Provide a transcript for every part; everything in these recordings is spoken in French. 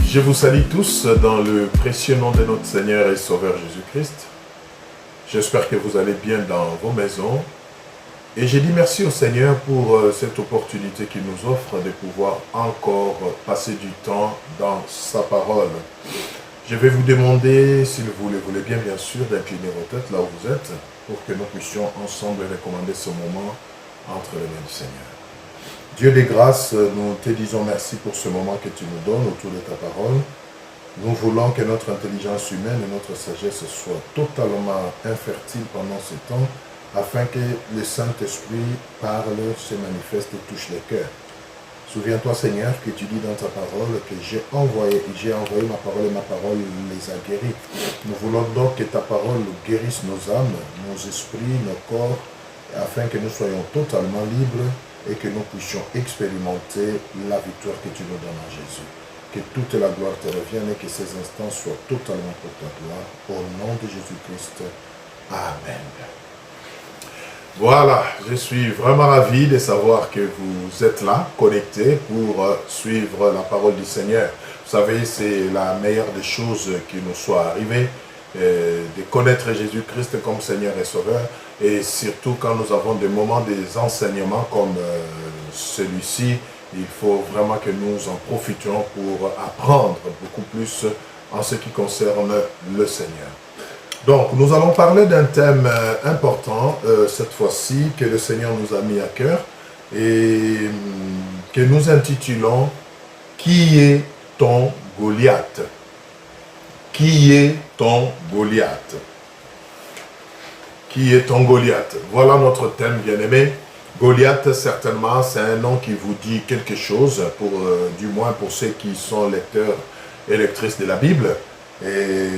Je vous salue tous dans le précieux nom de notre Seigneur et Sauveur Jésus-Christ. J'espère que vous allez bien dans vos maisons. Et j'ai dit merci au Seigneur pour cette opportunité qu'il nous offre de pouvoir encore passer du temps dans sa parole. Je vais vous demander, si vous le voulez bien sûr, d'incliner vos têtes là où vous êtes pour que nous puissions ensemble recommander ce moment entre les mains du Seigneur. Dieu des grâces, nous te disons merci pour ce moment que tu nous donnes autour de ta parole. Nous voulons que notre intelligence humaine et notre sagesse soient totalement infertiles pendant ce temps, afin que le Saint-Esprit parle, se manifeste et touche les cœurs. Souviens-toi, Seigneur, que tu dis dans ta parole que j'ai envoyé ma parole et ma parole les a guéris. Nous voulons donc que ta parole guérisse nos âmes, nos esprits, nos corps, afin que nous soyons totalement libres et que nous puissions expérimenter la victoire que tu nous donnes en Jésus. Que toute la gloire te revienne et que ces instants soient totalement pour ta gloire. Au nom de Jésus-Christ. Amen. Voilà, je suis vraiment ravi de savoir que vous êtes là, connectés pour suivre la parole du Seigneur. Vous savez, c'est la meilleure des choses qui nous soit arrivée, de connaître Jésus-Christ comme Seigneur et Sauveur. Et surtout quand nous avons des moments des enseignements comme celui-ci, il faut vraiment que nous en profitions pour apprendre beaucoup plus en ce qui concerne le Seigneur. Donc, nous allons parler d'un thème important, cette fois-ci, que le Seigneur nous a mis à cœur, et que nous intitulons « Qui est ton Goliath ?» Qui est ton Goliath? Qui est ton Goliath? Voilà notre thème, bien-aimé. Goliath, certainement, c'est un nom qui vous dit quelque chose, du moins pour ceux qui sont lecteurs et lectrices de la Bible. Et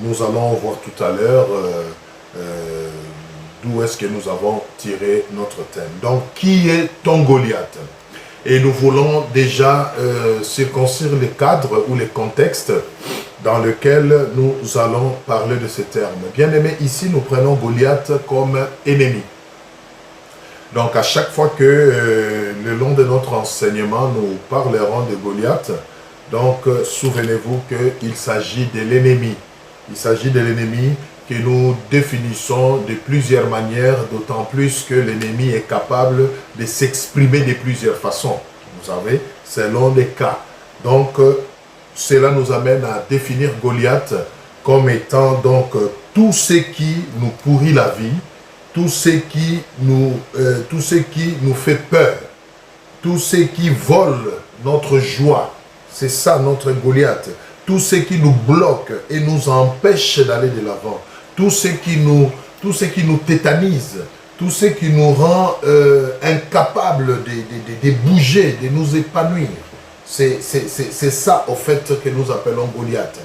nous allons voir tout à l'heure d'où est-ce que nous avons tiré notre thème. Donc, qui est ton Goliath? Et nous voulons déjà circoncire les cadres ou les contextes dans lequel nous allons parler de ces termes. Bien aimé, ici nous prenons Goliath comme ennemi. Donc à chaque fois que le long de notre enseignement nous parlerons de Goliath, donc souvenez-vous qu'il s'agit de l'ennemi. Il s'agit de l'ennemi que nous définissons de plusieurs manières, d'autant plus que l'ennemi est capable de s'exprimer de plusieurs façons. Vous savez, selon les cas. Donc cela nous amène à définir Goliath comme étant donc tout ce qui nous pourrit la vie, tout ce qui nous fait peur, tout ce qui vole notre joie. C'est ça notre Goliath. Tout ce qui nous bloque et nous empêche d'aller de l'avant, tout ce qui nous tétanise, tout ce qui nous rend incapables de bouger, de nous épanouir. C'est ça, au fait, que nous appelons Goliath.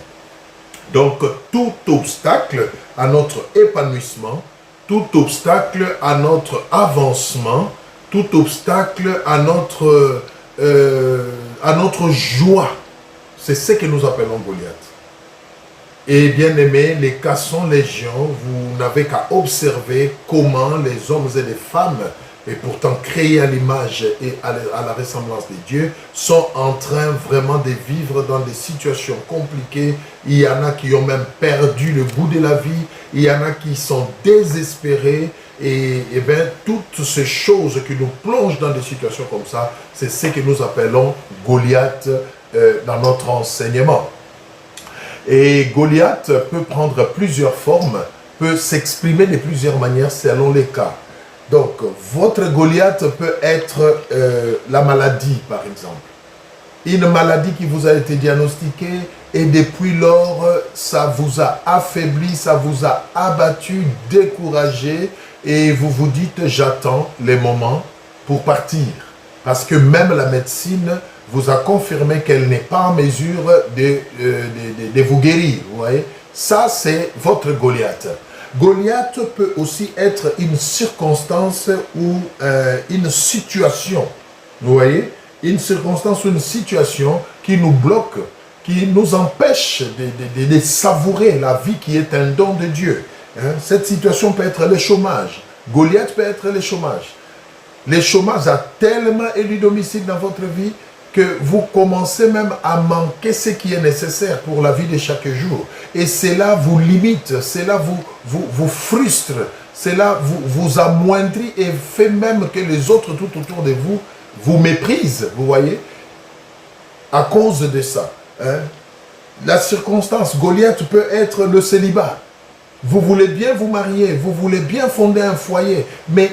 Donc, tout obstacle à notre épanouissement, tout obstacle à notre avancement, tout obstacle à notre joie, c'est ce que nous appelons Goliath. Et bien aimé, les cas sont légion, vous n'avez qu'à observer comment les hommes et les femmes, et pourtant créés à l'image et à la ressemblance de Dieu, sont en train vraiment de vivre dans des situations compliquées. Il y en a qui ont même perdu le goût de la vie, il y en a qui sont désespérés, et bien toutes ces choses qui nous plongent dans des situations comme ça, c'est ce que nous appelons Goliath dans notre enseignement. Et Goliath peut prendre plusieurs formes, peut s'exprimer de plusieurs manières selon les cas. Donc, votre Goliath peut être la maladie, par exemple. Une maladie qui vous a été diagnostiquée et depuis lors, ça vous a affaibli, ça vous a abattu, découragé et vous vous dites, j'attends les moments pour partir. Parce que même la médecine vous a confirmé qu'elle n'est pas en mesure de vous guérir. Vous voyez? Ça, c'est votre Goliath. Goliath peut aussi être une circonstance ou une situation. Vous voyez? Une circonstance ou une situation qui nous bloque, qui nous empêche de savourer la vie qui est un don de Dieu. Hein? Cette situation peut être le chômage. Goliath peut être le chômage. Le chômage a tellement élu domicile dans votre vie que vous commencez même à manquer ce qui est nécessaire pour la vie de chaque jour. Et cela vous limite, cela vous frustre, cela vous amoindrit et fait même que les autres tout autour de vous vous méprisent, vous voyez, à cause de ça. Hein? La circonstance, Goliath peut être le célibat. Vous voulez bien vous marier, vous voulez bien fonder un foyer, mais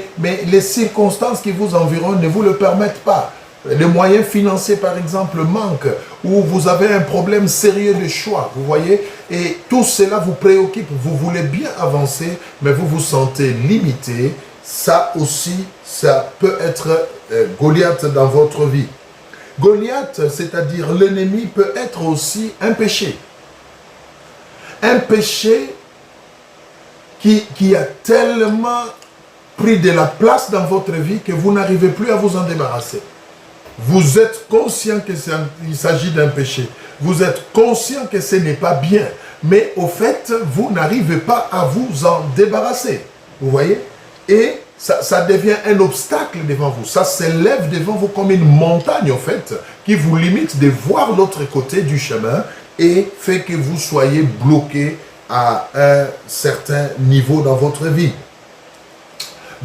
les circonstances qui vous environnent ne vous le permettent pas. Les moyens financiers, par exemple, manquent, ou vous avez un problème sérieux de choix, vous voyez, et tout cela vous préoccupe. Vous voulez bien avancer, mais vous vous sentez limité. Ça aussi, ça peut être Goliath dans votre vie. Goliath, c'est-à-dire l'ennemi, peut être aussi un péché. Un péché qui a tellement pris de la place dans votre vie que vous n'arrivez plus à vous en débarrasser. Vous êtes conscient qu'il s'agit d'un péché. Vous êtes conscient que ce n'est pas bien. Mais au fait, vous n'arrivez pas à vous en débarrasser. Vous voyez? Et ça devient un obstacle devant vous. Ça s'élève devant vous comme une montagne, au fait, qui vous limite de voir l'autre côté du chemin et fait que vous soyez bloqué à un certain niveau dans votre vie.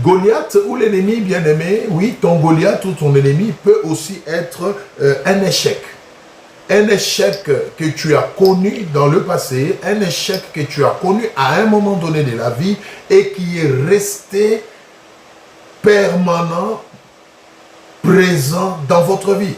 Goliath ou l'ennemi bien-aimé, oui, ton Goliath ou ton ennemi peut aussi être un échec. Un échec que tu as connu dans le passé, un échec que tu as connu à un moment donné de la vie et qui est resté permanent, présent dans votre vie.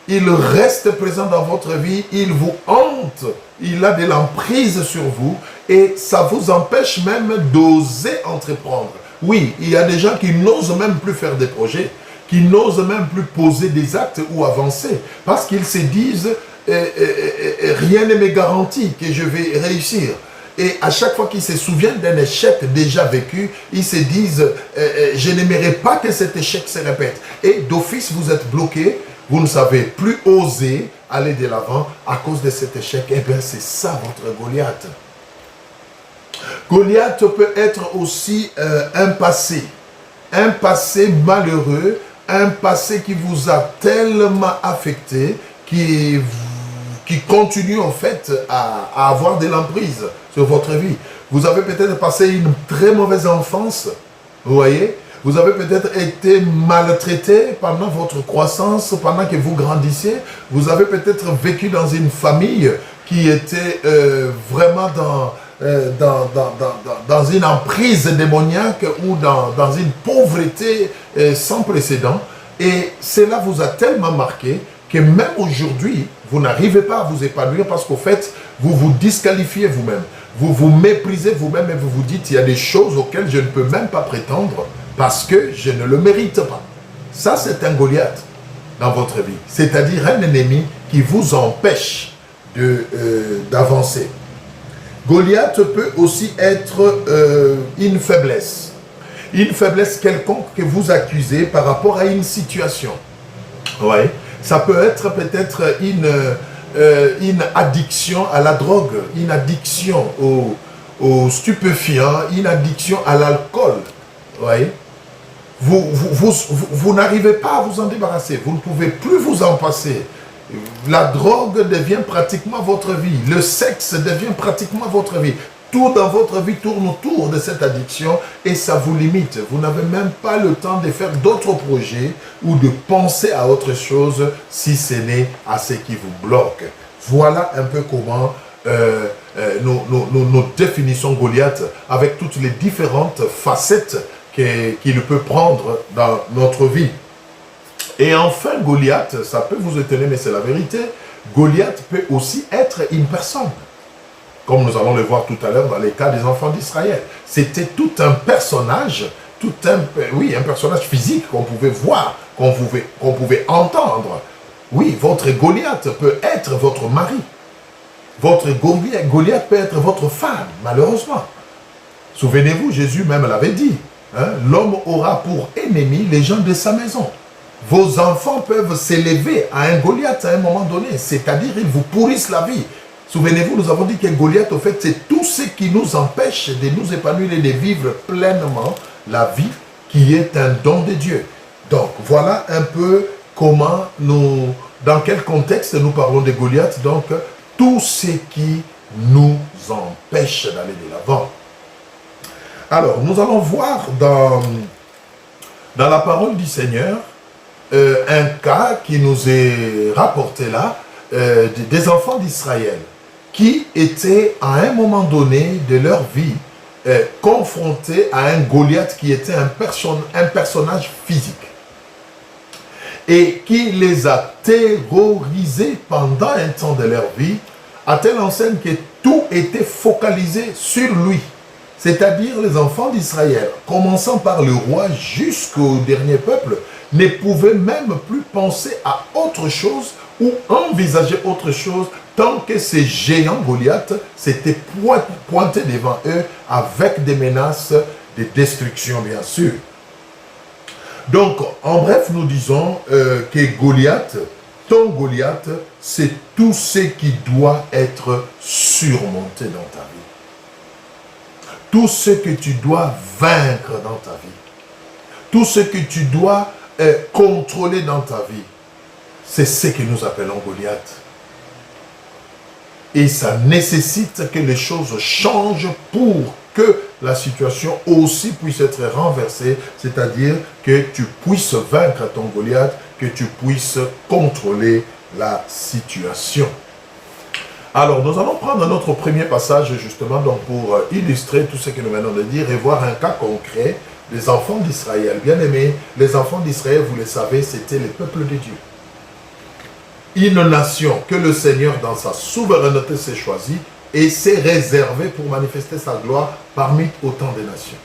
Il reste présent dans votre vie, il vous hante, il a de l'emprise sur vous et ça vous empêche même d'oser entreprendre. Oui, il y a des gens qui n'osent même plus faire des projets, qui n'osent même plus poser des actes ou avancer, parce qu'ils se disent rien ne me garantit que je vais réussir. Et à chaque fois qu'ils se souviennent d'un échec déjà vécu, ils se disent je n'aimerais pas que cet échec se répète. Et d'office, vous êtes bloqué, vous ne savez plus oser aller de l'avant à cause de cet échec. Eh bien, c'est ça votre Goliath. Goliath peut être aussi un passé malheureux, un passé qui vous a tellement affecté, qui continue en fait à avoir de l'emprise sur votre vie. Vous avez peut-être passé une très mauvaise enfance, vous voyez. Vous avez peut-être été maltraité pendant votre croissance, pendant que vous grandissiez. Vous avez peut-être vécu dans une famille qui était vraiment dans une emprise démoniaque ou dans une pauvreté sans précédent. Et cela vous a tellement marqué que même aujourd'hui, vous n'arrivez pas à vous épanouir parce qu'au fait, vous vous disqualifiez vous-même. Vous vous méprisez vous-même et vous vous dites, il y a des choses auxquelles je ne peux même pas prétendre parce que je ne le mérite pas. Ça, c'est un Goliath dans votre vie. C'est-à-dire un ennemi qui vous empêche d'avancer. Goliath peut aussi être une faiblesse. Une faiblesse quelconque que vous accusez par rapport à une situation. Ouais. Ça peut être peut-être une addiction à la drogue, une addiction aux stupéfiants, une addiction à l'alcool. Ouais. Vous n'arrivez pas à vous en débarrasser. Vous ne pouvez plus vous en passer. La drogue devient pratiquement votre vie. Le sexe devient pratiquement votre vie. Tout dans votre vie tourne autour de cette addiction et ça vous limite. Vous n'avez même pas le temps de faire d'autres projets ou de penser à autre chose si ce n'est à ce qui vous bloque. Voilà un peu comment nous définissons Goliath avec toutes les différentes facettes qu'il peut prendre dans notre vie. Et enfin, Goliath, ça peut vous étonner, mais c'est la vérité, Goliath peut aussi être une personne. Comme nous allons le voir tout à l'heure dans les cas des enfants d'Israël. C'était tout un personnage, un personnage physique qu'on pouvait voir, qu'on pouvait entendre. Oui, votre Goliath peut être votre mari. Votre Goliath peut être votre femme, malheureusement. Souvenez-vous, Jésus même l'avait dit. Hein, l'homme aura pour ennemi les gens de sa maison. Vos enfants peuvent s'élever à un Goliath à un moment donné, c'est-à-dire ils vous pourrissent la vie. Souvenez-vous, nous avons dit que Goliath, au fait, c'est tout ce qui nous empêche de nous épanouir et de vivre pleinement la vie qui est un don de Dieu. Donc, voilà un peu comment nous Dans quel contexte nous parlons de Goliath? Donc, tout ce qui nous empêche d'aller de l'avant. Alors, nous allons voir dans la parole du Seigneur un cas qui nous est rapporté là, des enfants d'Israël qui étaient à un moment donné de leur vie confrontés à un Goliath qui était un personnage physique et qui les a terrorisés pendant un temps de leur vie, à telle enseigne que tout était focalisé sur lui. C'est-à-dire les enfants d'Israël, commençant par le roi jusqu'au dernier peuple, ne pouvaient même plus penser à autre chose ou envisager autre chose tant que ces géants Goliath s'étaient pointés devant eux avec des menaces de destruction, bien sûr. Donc, en bref, nous disons que Goliath, ton Goliath, c'est tout ce qui doit être surmonté dans ta vie. Tout ce que tu dois vaincre dans ta vie. Tout ce que tu dois contrôler dans ta vie. C'est ce que nous appelons Goliath. Et ça nécessite que les choses changent pour que la situation aussi puisse être renversée, c'est-à-dire que tu puisses vaincre ton Goliath, que tu puisses contrôler la situation. Alors, nous allons prendre notre premier passage justement donc pour illustrer tout ce que nous venons de dire et voir un cas concret des enfants d'Israël. Bien aimés, les enfants d'Israël, vous le savez, c'était le peuple de Dieu. Une nation que le Seigneur, dans sa souveraineté, s'est choisie et s'est réservé pour manifester sa gloire parmi autant de nations.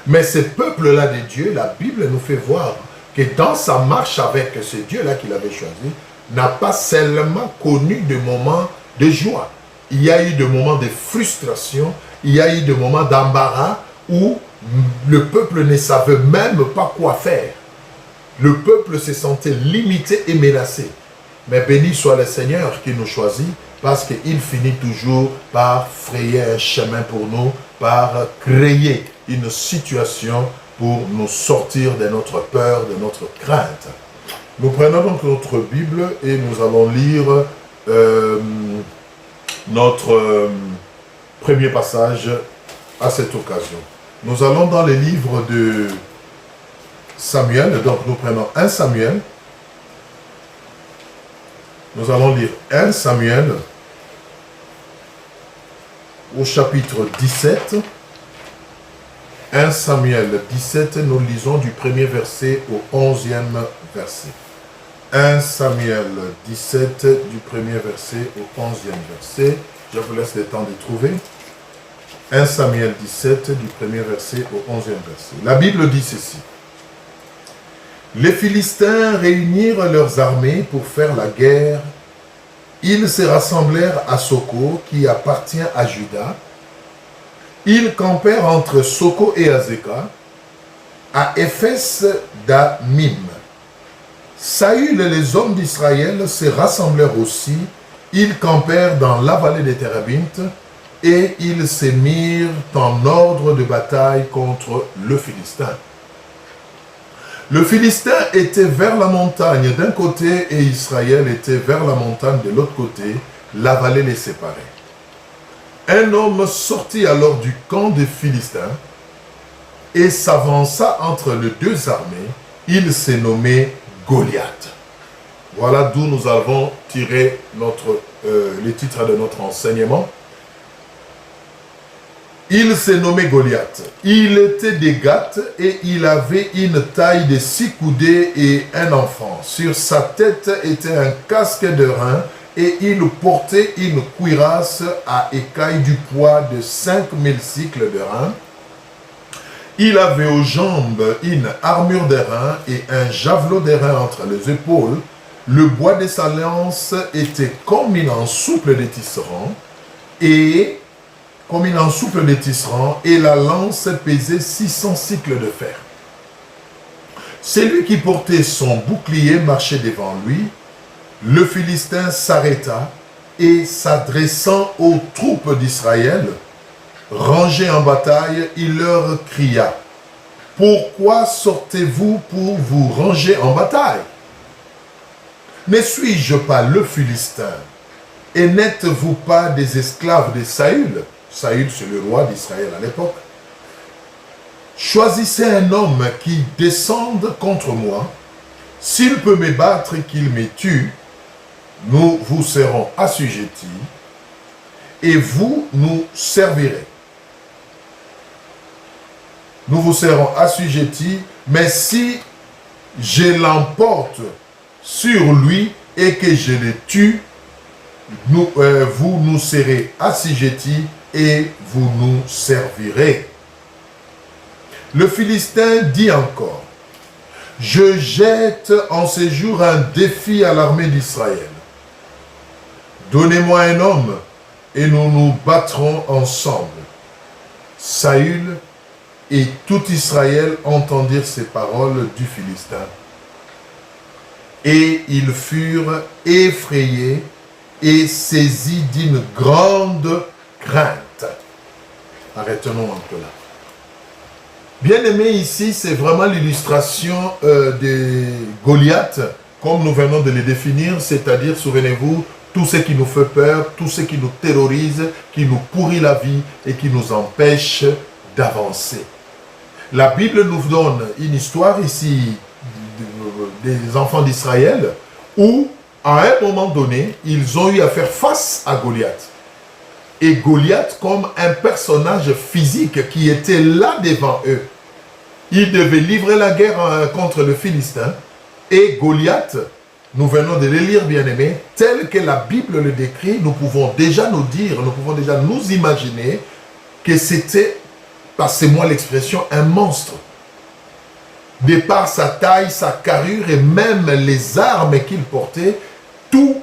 Mais ce peuple-là de Dieu, la Bible nous fait voir que dans sa marche avec ce Dieu-là qu'il avait choisi, n'a pas seulement connu de moments de joie. Il y a eu des moments de frustration, il y a eu des moments d'embarras où le peuple ne savait même pas quoi faire. Le peuple se sentait limité et menacé. Mais béni soit le Seigneur qui nous choisit parce qu'il finit toujours par frayer un chemin pour nous, par créer une situation pour nous sortir de notre peur, de notre crainte. Nous prenons donc notre Bible et nous allons lire notre premier passage à cette occasion. Nous allons dans les livres de Samuel, donc nous prenons 1 Samuel. Nous allons lire 1 Samuel au chapitre 17. 1 Samuel 17, nous lisons du premier verset au 11e verset. 1 Samuel 17, du premier verset au 11e verset. Je vous laisse le temps de trouver. 1 Samuel 17, du premier verset au 11e verset. La Bible dit ceci. Les Philistins réunirent leurs armées pour faire la guerre. Ils se rassemblèrent à Soko, qui appartient à Juda. Ils campèrent entre Soko et Azekah, à Éphès d'Amim. Saül et les hommes d'Israël se rassemblèrent aussi. Ils campèrent dans la vallée des Térabintes et ils se mirent en ordre de bataille contre le Philistin. Le Philistin était vers la montagne d'un côté et Israël était vers la montagne de l'autre côté. La vallée les séparait. Un homme sortit alors du camp des Philistins et s'avança entre les deux armées. Il s'est nommé Goliath. Voilà d'où nous avons tiré le titre de notre enseignement. Il s'est nommé Goliath. Il était de Gath et il avait une taille de 6 coudées et un enfant. Sur sa tête était un casque de rein et il portait une cuirasse à écailles du poids de 5000 cycles de rein. Il avait aux jambes une armure d'airain et un javelot d'airain entre les épaules. Le bois de sa lance était comme une ensouple de tisserand et la lance pesait 600 cycles de fer. Celui qui portait son bouclier marchait devant lui. Le Philistin s'arrêta et s'adressant aux troupes d'Israël, rangées en bataille, il leur cria: « Pourquoi sortez-vous pour vous ranger en bataille? ne suis-je pas le Philistin? Et n'êtes-vous pas des esclaves de Saül? Saül, c'est le roi d'Israël à l'époque. Choisissez un homme qui descende contre moi. S'il peut me battre et qu'il me tue, nous vous serons assujettis et vous nous servirez. Nous vous serons assujettis, mais si je l'emporte sur lui et que je le tue, vous nous serez assujettis et vous nous servirez. Le Philistin dit encore, je jette en ce jour un défi à l'armée d'Israël. Donnez-moi un homme et nous nous battrons ensemble. Saül et tout Israël entendirent ces paroles du Philistin. Et ils furent effrayés et saisis d'une grande crainte. Arrêtons un peu là. Bien aimé, ici, c'est vraiment l'illustration de Goliath, comme nous venons de le définir, c'est-à-dire, souvenez-vous, tout ce qui nous fait peur, tout ce qui nous terrorise, qui nous pourrit la vie et qui nous empêche d'avancer. La Bible nous donne une histoire ici des enfants d'Israël où, à un moment donné, ils ont eu à faire face à Goliath. Et Goliath comme un personnage physique qui était là devant eux. Il devait livrer la guerre contre le Philistin. Et Goliath, nous venons de le lire, bien-aimés, tel que la Bible le décrit, nous pouvons déjà nous dire, nous pouvons déjà nous imaginer que c'était, passez-moi l'expression, un monstre. De par sa taille, sa carrure et même les armes qu'il portait, tout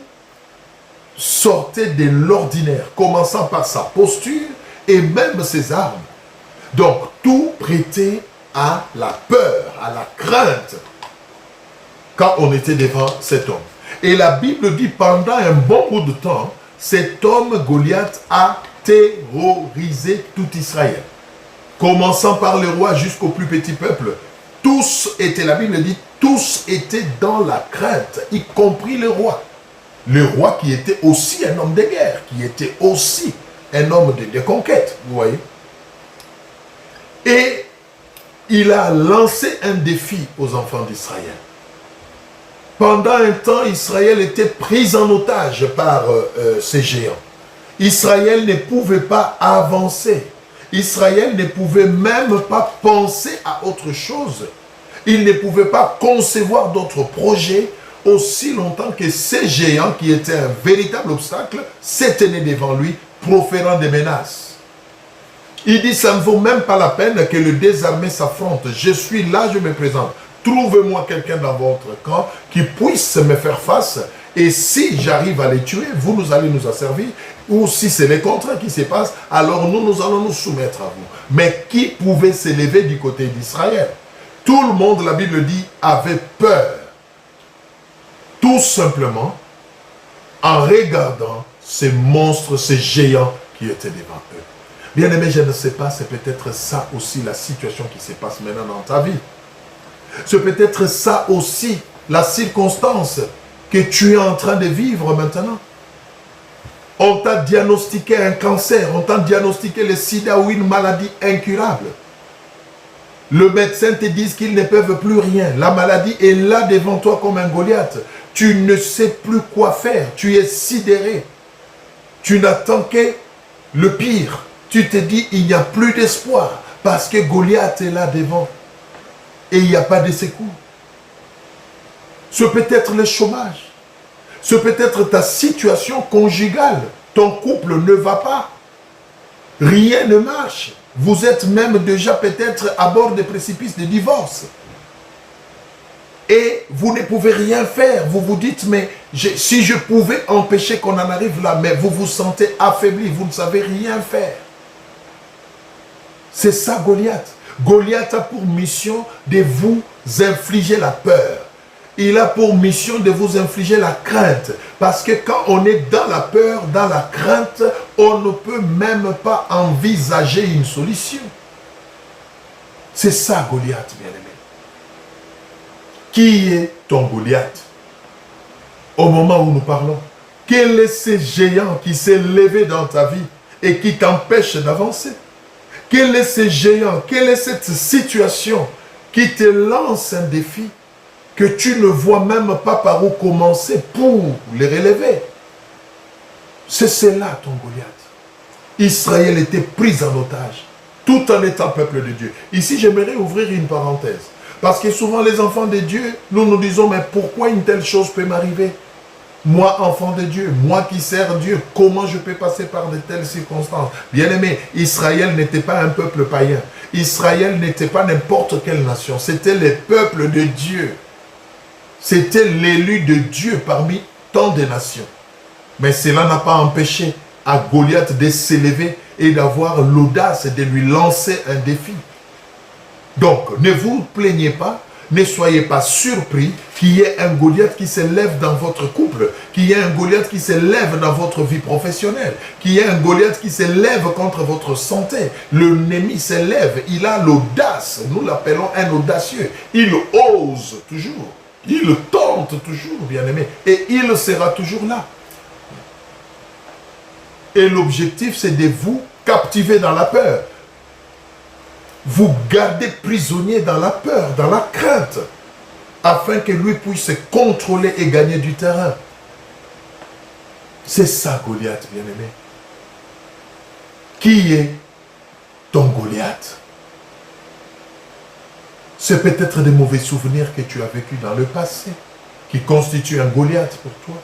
sortait de l'ordinaire, commençant par sa posture et même ses armes. Donc, tout prêtait à la peur, à la crainte, quand on était devant cet homme. Et la Bible dit, pendant un bon bout de temps, cet homme, Goliath, a terrorisé tout Israël. Commençant par le roi jusqu'au plus petit peuple. Tous étaient, la Bible dit, tous étaient dans la crainte, y compris le roi. Le roi qui était aussi un homme de guerre, qui était aussi un homme de conquête, vous voyez. Et il a lancé un défi aux enfants d'Israël. Pendant un temps, Israël était pris en otage par ces géants. Israël ne pouvait pas avancer. Israël ne pouvait même pas penser à autre chose. Il ne pouvait pas concevoir d'autres projets aussi longtemps que ces géants, qui étaient un véritable obstacle, s'étaient devant lui, proférant des menaces. Il dit, ça ne vaut même pas la peine que le désarmé s'affronte. Je suis là, je me présente. Trouvez-moi quelqu'un dans votre camp qui puisse me faire face. Et si j'arrive à les tuer, vous allez nous asservir. Ou si c'est le contraire qui se passe, alors nous allons nous soumettre à vous. Mais qui pouvait s'élever du côté d'Israël? Tout le monde, la Bible dit, avait peur. Tout simplement en regardant ces monstres, ces géants qui étaient devant eux. Bien aimé, je ne sais pas, c'est peut-être ça aussi la situation qui se passe maintenant dans ta vie. C'est peut-être ça aussi la circonstance que tu es en train de vivre maintenant. On t'a diagnostiqué un cancer, on t'a diagnostiqué le sida ou une maladie incurable. Le médecin te dit qu'ils ne peuvent plus rien. La maladie est là devant toi comme un Goliath. Tu ne sais plus quoi faire. Tu es sidéré. Tu n'attends que le pire. Tu te dis, il n'y a plus d'espoir parce que Goliath est là devant. Et il n'y a pas de secours. Ce peut être le chômage. Ce peut être ta situation conjugale. Ton couple ne va pas. Rien ne marche. Vous êtes même déjà peut-être à bord des précipices de divorce. Et vous ne pouvez rien faire. Vous vous dites, mais si je pouvais empêcher qu'on en arrive là, mais vous vous sentez affaibli. Vous ne savez rien faire. C'est ça Goliath. Goliath a pour mission de vous infliger la peur. Il a pour mission de vous infliger la crainte. Parce que quand on est dans la peur, dans la crainte, on ne peut même pas envisager une solution. C'est ça Goliath, bien-aimé. Qui est ton Goliath? au moment où nous parlons? Quel est ce géant qui s'est levé dans ta vie et qui t'empêche d'avancer? Quel est ce géant? Quelle est cette situation qui te lance un défi que tu ne vois même pas par où commencer pour les relever? C'est cela ton Goliath. Israël était pris en otage, tout en étant peuple de Dieu. Ici, j'aimerais ouvrir une parenthèse. Parce que souvent, les enfants de Dieu, nous nous disons, mais pourquoi une telle chose peut m'arriver? Moi, enfant de Dieu, moi qui sers Dieu, comment je peux passer par de telles circonstances? Bien-aimé, Israël n'était pas un peuple païen. Israël n'était pas n'importe quelle nation. C'était le peuple de Dieu. C'était l'élu de Dieu parmi tant de nations. Mais cela n'a pas empêché à Goliath de s'élever et d'avoir l'audace de lui lancer un défi. Donc, ne vous plaignez pas, ne soyez pas surpris qu'il y ait un Goliath qui se lève dans votre couple, qu'il y ait un Goliath qui se lève dans votre vie professionnelle, qu'il y ait un Goliath qui se lève contre votre santé. L'ennemi se lève, il a l'audace, nous l'appelons un audacieux. Il ose toujours, il tente toujours, bien-aimé, et il sera toujours là. Et l'objectif, c'est de vous captiver dans la peur. Vous garder prisonnier dans la peur, dans la crainte, afin que lui puisse contrôler et gagner du terrain. C'est ça, Goliath, bien-aimé. Qui est ton Goliath? C'est peut-être des mauvais souvenirs que tu as vécus dans le passé, qui constituent un Goliath pour toi.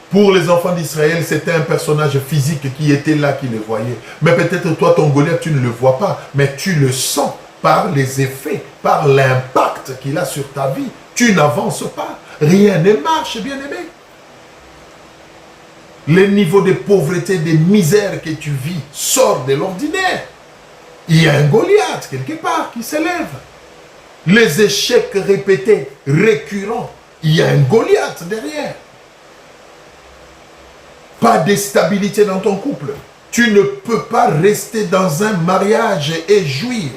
Pour les enfants d'Israël, c'était un personnage physique qui était là, qui le voyait. Mais peut-être toi, ton Goliath, tu ne le vois pas, mais tu le sens par les effets, par l'impact qu'il a sur ta vie. Tu n'avances pas. Rien ne marche, bien-aimé. Le niveau de pauvreté, de misère que tu vis sort de l'ordinaire. Il y a un Goliath quelque part qui s'élève. Les échecs répétés, récurrents, il y a un Goliath derrière. Pas de stabilité dans ton couple. Tu ne peux pas rester dans un mariage et jouir.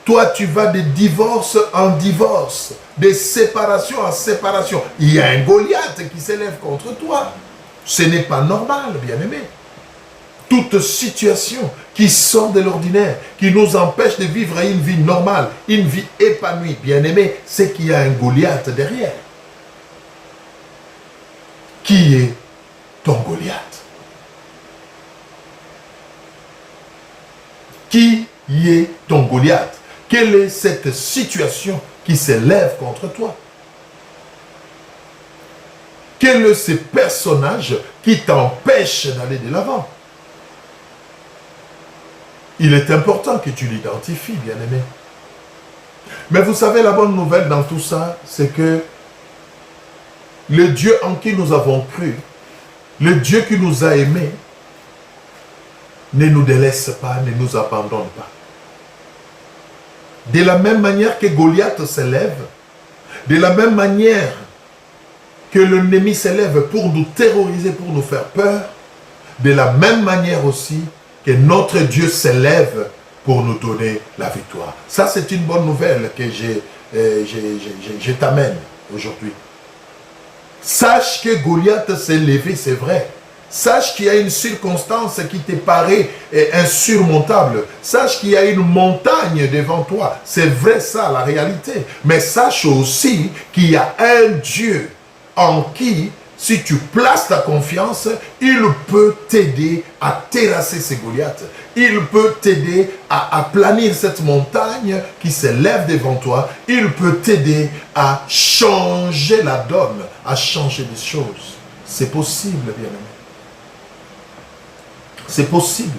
Toi, tu vas de divorce en divorce, de séparation en séparation. Il y a un Goliath qui s'élève contre toi. Ce n'est pas normal, bien-aimé. Toute situation qui sort de l'ordinaire, qui nous empêche de vivre une vie normale, une vie épanouie, bien-aimé, c'est qu'il y a un Goliath derrière. Qui est ton Goliath? Qui est ton Goliath? Quelle est cette situation qui s'élève contre toi? Quel est ce personnage qui t'empêche d'aller de l'avant? Il est important que tu l'identifies, bien-aimé. Mais vous savez, la bonne nouvelle dans tout ça, c'est que le Dieu en qui nous avons cru, le Dieu qui nous a aimés, ne nous délaisse pas, ne nous abandonne pas. De la même manière que Goliath s'élève, de la même manière que l'ennemi s'élève pour nous terroriser, pour nous faire peur, de la même manière aussi que notre Dieu s'élève pour nous donner la victoire. Ça, c'est une bonne nouvelle que je t'amène aujourd'hui. Sache que Goliath s'est levé, c'est vrai. Sache qu'il y a une circonstance qui te paraît insurmontable. Sache qu'il y a une montagne devant toi. C'est vrai ça, la réalité. Mais sache aussi qu'il y a un Dieu en qui, si tu places ta confiance, il peut t'aider à terrasser ces Goliaths. Il peut t'aider à aplanir cette montagne qui s'élève devant toi. Il peut t'aider à changer la donne, à changer des choses. C'est possible, bien-aimé. C'est possible.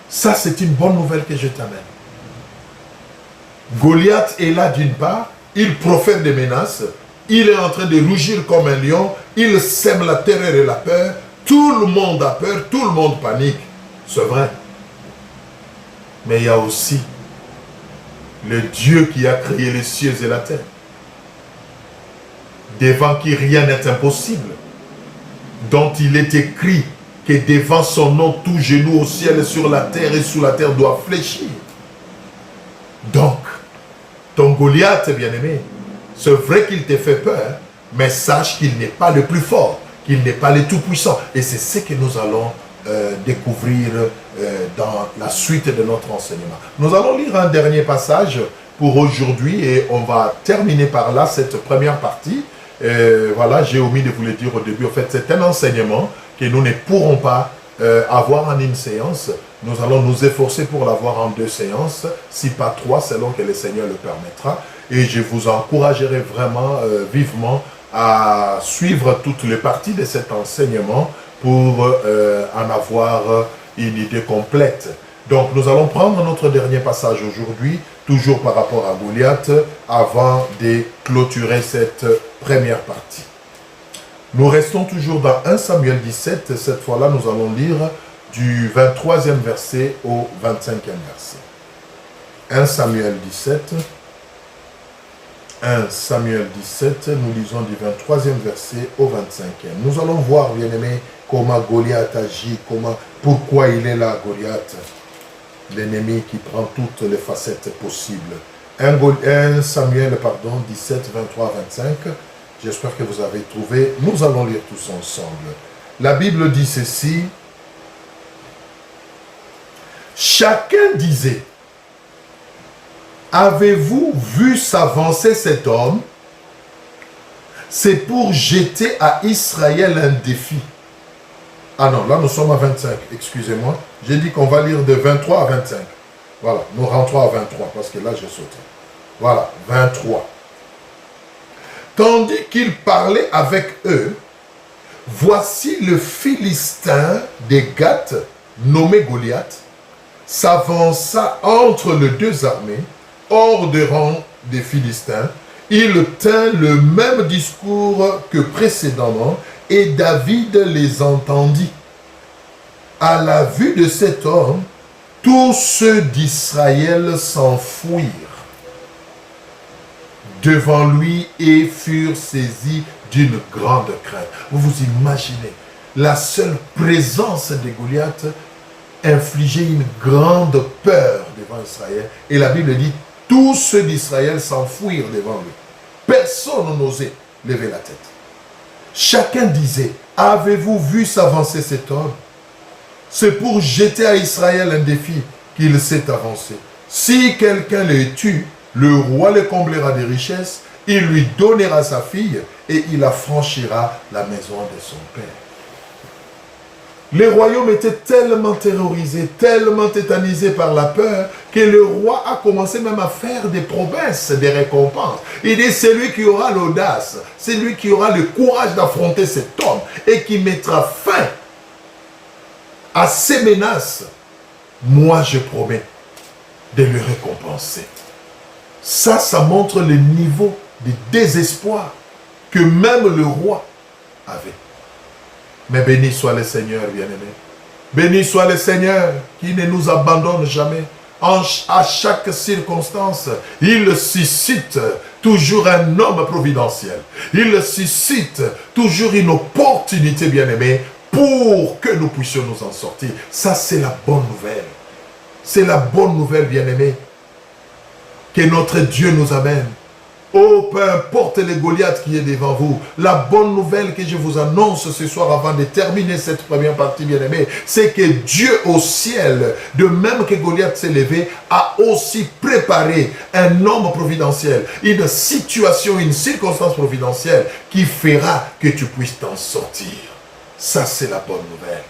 Ça, c'est une bonne nouvelle que je t'amène. Goliath est là d'une part, il profère des menaces, il est en train de rugir comme un lion, il sème la terreur et la peur, tout le monde a peur, tout le monde panique. C'est vrai. Mais il y a aussi le Dieu qui a créé les cieux et la terre, devant qui rien n'est impossible, dont il est écrit que devant son nom, tout genou au ciel, sur la terre et sous la terre doit fléchir. Donc, ton Goliath, bien-aimé, C'est vrai qu'il te fait peur, mais sache qu'il n'est pas le plus fort, qu'il n'est pas le tout-puissant. Et c'est ce que nous allons découvrir dans la suite de notre enseignement. Nous allons lire un dernier passage pour aujourd'hui et on va terminer par là cette première partie. Voilà, j'ai omis de vous le dire au début. En fait, c'est un enseignement que nous ne pourrons pas avoir en une séance. Nous allons nous efforcer pour l'avoir en 2 séances, si pas 3, selon que le Seigneur le permettra. Et je vous encouragerai vraiment vivement à suivre toutes les parties de cet enseignement pour en avoir une idée complète. Donc nous allons prendre notre dernier passage aujourd'hui, toujours par rapport à Goliath, avant de clôturer cette première partie. Nous restons toujours dans 1 Samuel 17, cette fois-là nous allons lire du 23e verset au 25e verset. 1 Samuel 17, 1 Samuel 17, nous lisons du 23e verset au 25e. Nous allons voir, bien-aimés, comment Goliath agit, pourquoi il est là, Goliath, l'ennemi qui prend toutes les facettes possibles. 1 Samuel, 17, 23, 25. J'espère que vous avez trouvé. Nous allons lire tous ensemble. La Bible dit ceci. Chacun disait, avez-vous vu s'avancer cet homme? C'est pour jeter à Israël un défi. Ah non, là nous sommes à 25, excusez-moi. J'ai dit qu'on va lire de 23 à 25. Voilà, nous rentrons à 23 parce que là j'ai sauté. Voilà, 23. Tandis qu'il parlait avec eux, voici le Philistin des Gath, nommé Goliath, s'avança entre les 2 armées, hors des rangs des Philistins. Il tint le même discours que précédemment, et David les entendit. À la vue de cet homme, tous ceux d'Israël s'enfuirent devant lui et furent saisis d'une grande crainte. Vous vous imaginez, la seule présence de Goliath infligeait une grande peur devant Israël. Et la Bible dit, tous ceux d'Israël s'enfuirent devant lui. Personne n'osait lever la tête. Chacun disait, avez-vous vu s'avancer cet homme? C'est pour jeter à Israël un défi qu'il s'est avancé. Si quelqu'un le tue, le roi le comblera de richesses, il lui donnera sa fille et il affranchira la maison de son père. Les royaumes étaient tellement terrorisés, tellement tétanisés par la peur, que le roi a commencé même à faire des promesses, des récompenses. Il dit, celui qui aura l'audace, celui qui aura le courage d'affronter cet homme et qui mettra fin à ces menaces, moi je promets de le récompenser. Ça montre le niveau de désespoir que même le roi avait. Mais béni soit le Seigneur, bien-aimé. Béni soit le Seigneur qui ne nous abandonne jamais. À chaque circonstance, il suscite toujours un homme providentiel. Il suscite toujours une opportunité, bien-aimé, pour que nous puissions nous en sortir. Ça, c'est la bonne nouvelle. C'est la bonne nouvelle, bien-aimé, que notre Dieu nous amène. Oh, peu importe les Goliaths qui est devant vous, la bonne nouvelle que je vous annonce ce soir avant de terminer cette première partie, bien-aimée, c'est que Dieu au ciel, de même que Goliath s'est levé, a aussi préparé un homme providentiel, une situation, une circonstance providentielle qui fera que tu puisses t'en sortir. Ça, c'est la bonne nouvelle.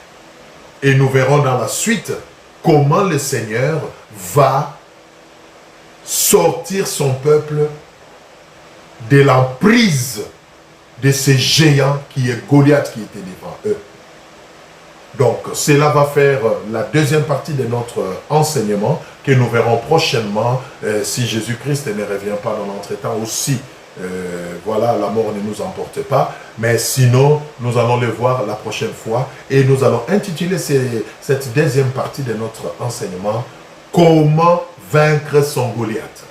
Et nous verrons dans la suite comment le Seigneur va sortir son peuple de l'emprise de ces géants qui est Goliath qui était devant eux. Donc, cela va faire la deuxième partie de notre enseignement que nous verrons prochainement si Jésus-Christ ne revient pas dans l'entretemps aussi. Voilà, la mort ne nous emporte pas, mais sinon, nous allons le voir la prochaine fois et nous allons intituler cette deuxième partie de notre enseignement « Comment vaincre son Goliath ».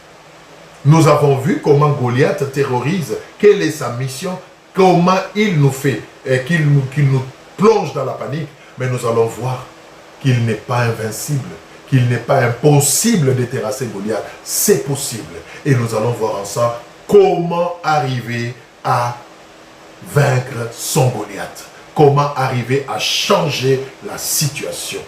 Nous avons vu comment Goliath terrorise, quelle est sa mission, comment il nous fait, qu'il nous plonge dans la panique. Mais nous allons voir qu'il n'est pas invincible, qu'il n'est pas impossible de terrasser Goliath. C'est possible. Et nous allons voir ensemble comment arriver à vaincre son Goliath. Comment arriver à changer la situation.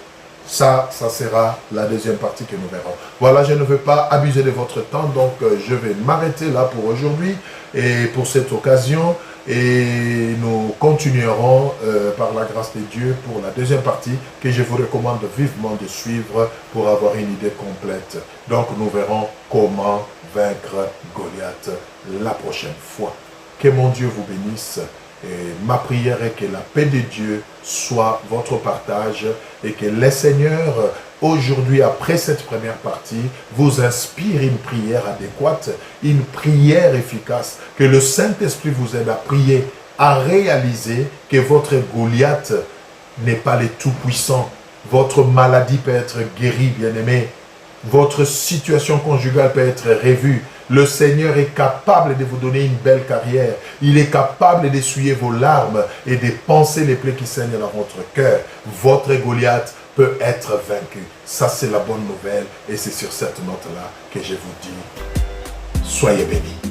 Ça sera la deuxième partie que nous verrons. Voilà, je ne veux pas abuser de votre temps, donc je vais m'arrêter là pour aujourd'hui et pour cette occasion. Et nous continuerons par la grâce de Dieu pour la deuxième partie que je vous recommande vivement de suivre pour avoir une idée complète. Donc nous verrons comment vaincre Goliath la prochaine fois. Que mon Dieu vous bénisse. Et ma prière est que la paix de Dieu soit votre partage et que le Seigneur, aujourd'hui, après cette première partie, vous inspire une prière adéquate, une prière efficace, que le Saint-Esprit vous aide à prier, à réaliser que votre Goliath n'est pas le Tout-Puissant. Votre maladie peut être guérie, bien-aimé. Votre situation conjugale peut être revue. Le Seigneur est capable de vous donner une belle carrière. Il est capable d'essuyer vos larmes et de panser les plaies qui saignent dans votre cœur. Votre Goliath peut être vaincu. Ça, c'est la bonne nouvelle. Et c'est sur cette note-là que je vous dis, soyez bénis.